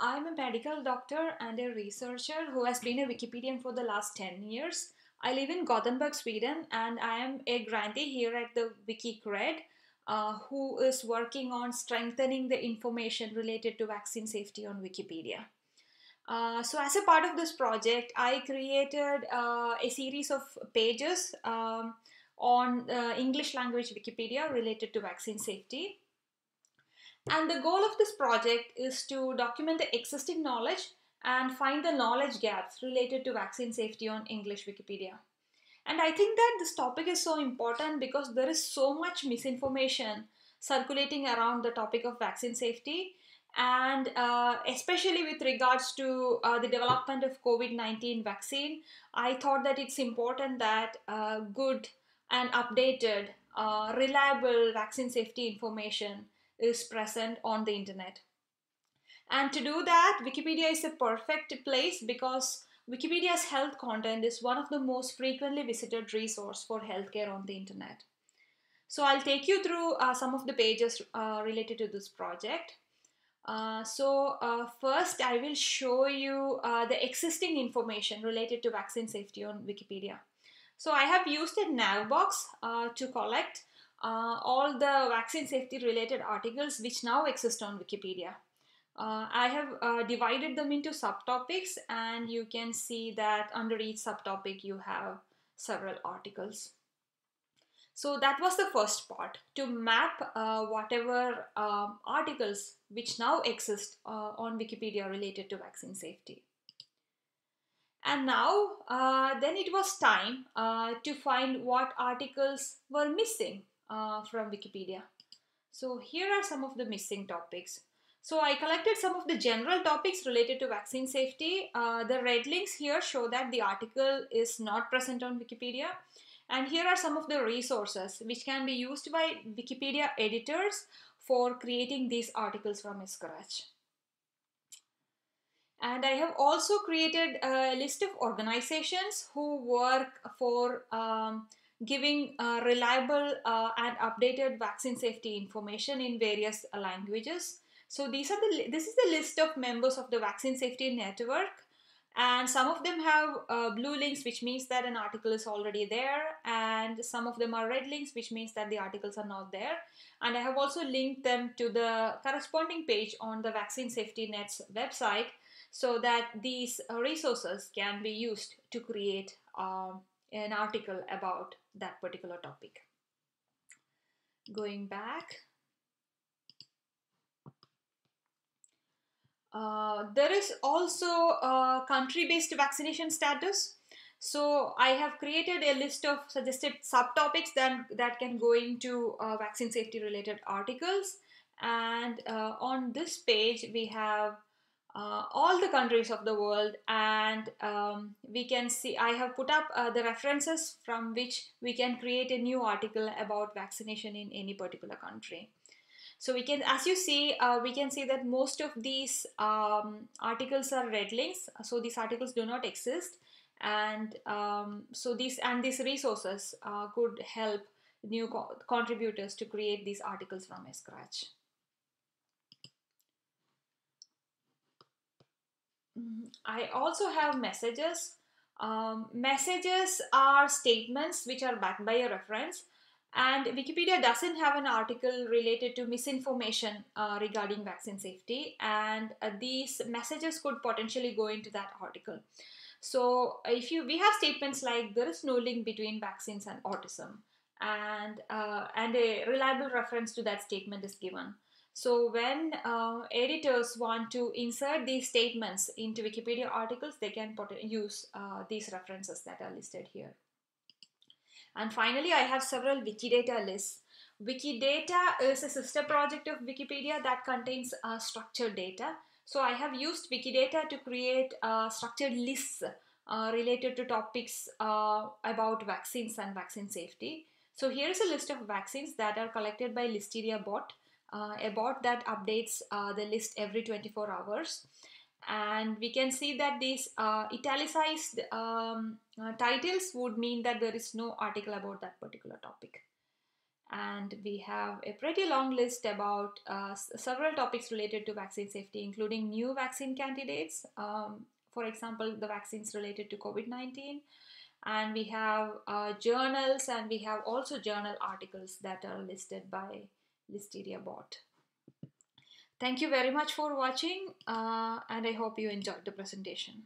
I'm a medical doctor and a researcher who has been a Wikipedian for the last 10 years. I live in Gothenburg, Sweden, and I am a grantee here at the WikiCred, who is working on strengthening the information related to vaccine safety on Wikipedia. So, as a part of this project, I created a series of pages on English language Wikipedia related to vaccine safety. And the goal of this project is to document the existing knowledge and find the knowledge gaps related to vaccine safety on English Wikipedia. And I think that this topic is so important because there is so much misinformation circulating around the topic of vaccine safety, and especially with regards to the development of COVID-19 vaccine. I thought that it's important that good and updated, reliable vaccine safety information is present on the internet. And to do that, Wikipedia is a perfect place because Wikipedia's health content is one of the most frequently visited resource for healthcare on the internet. So I'll take you through some of the pages related to this project. First, I will show you the existing information related to vaccine safety on Wikipedia. So I have used a Navbox to collect all the vaccine safety related articles which now exist on Wikipedia. I have divided them into subtopics, and you can see that under each subtopic you have several articles. So that was the first part, to map whatever articles which now exist on Wikipedia related to vaccine safety. And now, then it was time to find what articles were missing from Wikipedia. So here are some of the missing topics. So I collected some of the general topics related to vaccine safety. The red links here show that the article is not present on Wikipedia. And here are some of the resources which can be used by Wikipedia editors for creating these articles from scratch. And I have also created a list of organizations who work for giving reliable and updated vaccine safety information in various languages. So this is the list of members of the Vaccine Safety Network, and some of them have blue links, which means that an article is already there, and some of them are red links, which means that the articles are not there. And I have also linked them to the corresponding page on the Vaccine Safety Net's website, so that these resources can be used to create an article about that particular topic. Going back, there is also country-based vaccination status. So I have created a list of suggested subtopics that can go into vaccine safety related articles. And on this page, we have all the countries of the world, and we can see I have put up the references from which we can create a new article about vaccination in any particular country. So we can, as you see, we can see that most of these articles are red links. So these articles do not exist, and so these resources could help new contributors to create these articles from scratch. I also have messages. Messages are statements which are backed by a reference, and Wikipedia doesn't have an article related to misinformation regarding vaccine safety, and these messages could potentially go into that article. So we have statements like there is no link between vaccines and autism, and a reliable reference to that statement is given. So when editors want to insert these statements into Wikipedia articles, they can use these references that are listed here. And finally, I have several Wikidata lists. Wikidata is a sister project of Wikipedia that contains structured data. So I have used Wikidata to create structured lists related to topics about vaccines and vaccine safety. So here is a list of vaccines that are collected by Listeria bot, a bot that updates the list every 24 hours. And we can see that these italicized titles would mean that there is no article about that particular topic. And we have a pretty long list about several topics related to vaccine safety, including new vaccine candidates, for example, the vaccines related to COVID-19. And we have journals, and we have also journal articles that are listed by Listeria Bot. Thank you very much for watching, and I hope you enjoyed the presentation.